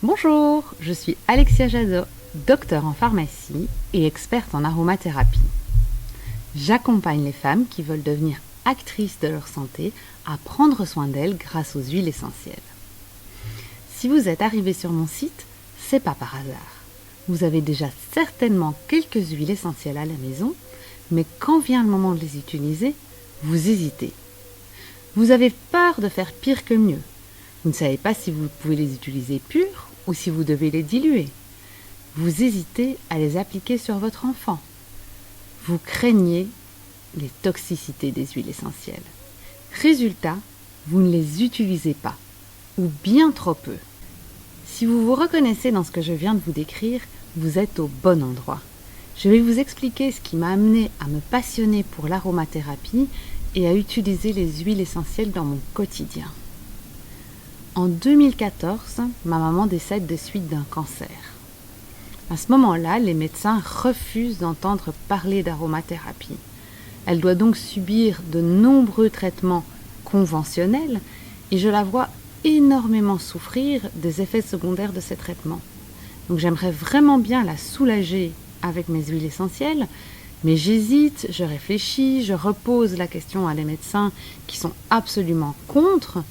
Bonjour, je suis Alexia Jadot, docteure en pharmacie et experte en aromathérapie. J'accompagne les femmes qui veulent devenir actrices de leur santé à prendre soin d'elles grâce aux huiles essentielles. Si vous êtes arrivé sur mon site, c'est pas par hasard. Vous avez déjà certainement quelques huiles essentielles à la maison, mais quand vient le moment de les utiliser, vous hésitez. Vous avez peur de faire pire que mieux. Vous ne savez pas si vous pouvez les utiliser purs ou si vous devez les diluer. Vous hésitez à les appliquer sur votre enfant. Vous craignez les toxicités des huiles essentielles. Résultat, vous ne les utilisez pas, ou bien trop peu. Si vous vous reconnaissez dans ce que je viens de vous décrire, vous êtes au bon endroit. Je vais vous expliquer ce qui m'a amené à me passionner pour l'aromathérapie et à utiliser les huiles essentielles dans mon quotidien. En 2014, ma maman décède des suites d'un cancer. À ce moment-là, les médecins refusent d'entendre parler d'aromathérapie. Elle doit donc subir de nombreux traitements conventionnels et je la vois énormément souffrir des effets secondaires de ces traitements. Donc j'aimerais vraiment bien la soulager avec mes huiles essentielles, mais j'hésite, je réfléchis, je repose la question à des médecins qui sont absolument contre.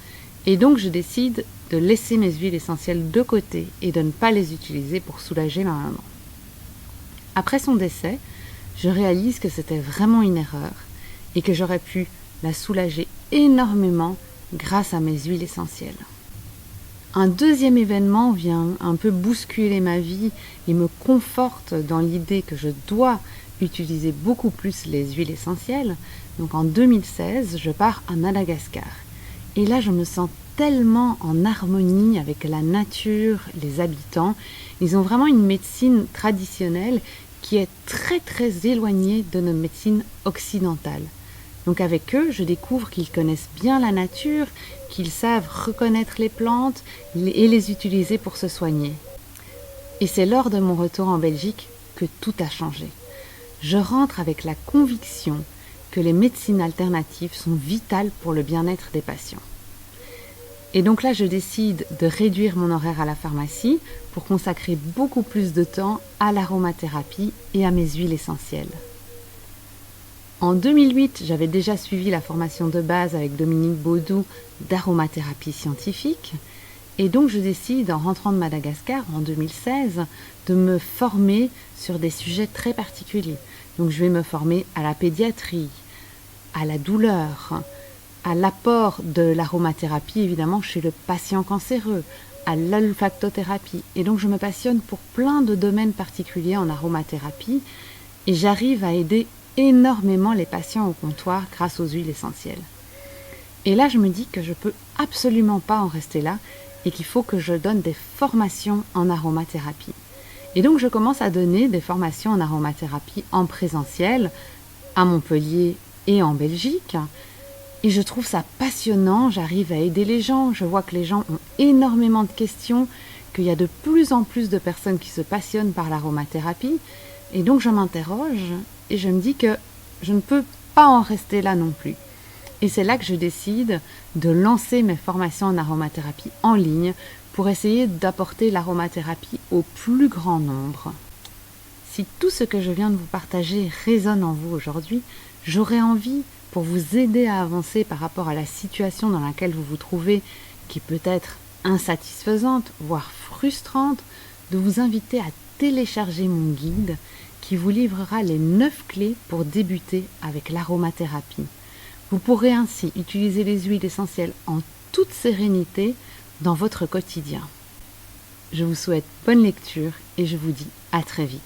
Et donc je décide de laisser mes huiles essentielles de côté et de ne pas les utiliser pour soulager ma maman. Après son décès, je réalise que c'était vraiment une erreur et que j'aurais pu la soulager énormément grâce à mes huiles essentielles. Un deuxième événement vient un peu bousculer ma vie et me conforte dans l'idée que je dois utiliser beaucoup plus les huiles essentielles. Donc en 2016, je pars à Madagascar. Et là, je me sens tellement en harmonie avec la nature, les habitants. Ils ont vraiment une médecine traditionnelle qui est très très éloignée de notre médecine occidentale. Donc avec eux, je découvre qu'ils connaissent bien la nature, qu'ils savent reconnaître les plantes et les utiliser pour se soigner. Et c'est lors de mon retour en Belgique que tout a changé. Je rentre avec la conviction que les médecines alternatives sont vitales pour le bien-être des patients. Et donc là, je décide de réduire mon horaire à la pharmacie pour consacrer beaucoup plus de temps à l'aromathérapie et à mes huiles essentielles. En 2008, j'avais déjà suivi la formation de base avec Dominique Baudou d'aromathérapie scientifique. Et donc je décide, en rentrant de Madagascar en 2016, de me former sur des sujets très particuliers. Donc je vais me former à la pédiatrie, à la douleur, à l'apport de l'aromathérapie évidemment chez le patient cancéreux, à l'olfactothérapie. Et donc je me passionne pour plein de domaines particuliers en aromathérapie et j'arrive à aider énormément les patients au comptoir grâce aux huiles essentielles. Et là je me dis que je ne peux absolument pas en rester là et qu'il faut que je donne des formations en aromathérapie. Et donc je commence à donner des formations en aromathérapie en présentiel à Montpellier et en Belgique. Et je trouve ça passionnant, j'arrive à aider les gens, je vois que les gens ont énormément de questions, qu'il y a de plus en plus de personnes qui se passionnent par l'aromathérapie. Et donc je m'interroge et je me dis que je ne peux pas en rester là non plus. Et c'est là que je décide de lancer mes formations en aromathérapie en ligne pour essayer d'apporter l'aromathérapie au plus grand nombre. Si tout ce que je viens de vous partager résonne en vous aujourd'hui, j'aurais envie, pour vous aider à avancer par rapport à la situation dans laquelle vous vous trouvez, qui peut être insatisfaisante, voire frustrante, de vous inviter à télécharger mon guide qui vous livrera les 9 clés pour débuter avec l'aromathérapie. Vous pourrez ainsi utiliser les huiles essentielles en toute sérénité dans votre quotidien. Je vous souhaite bonne lecture et je vous dis à très vite.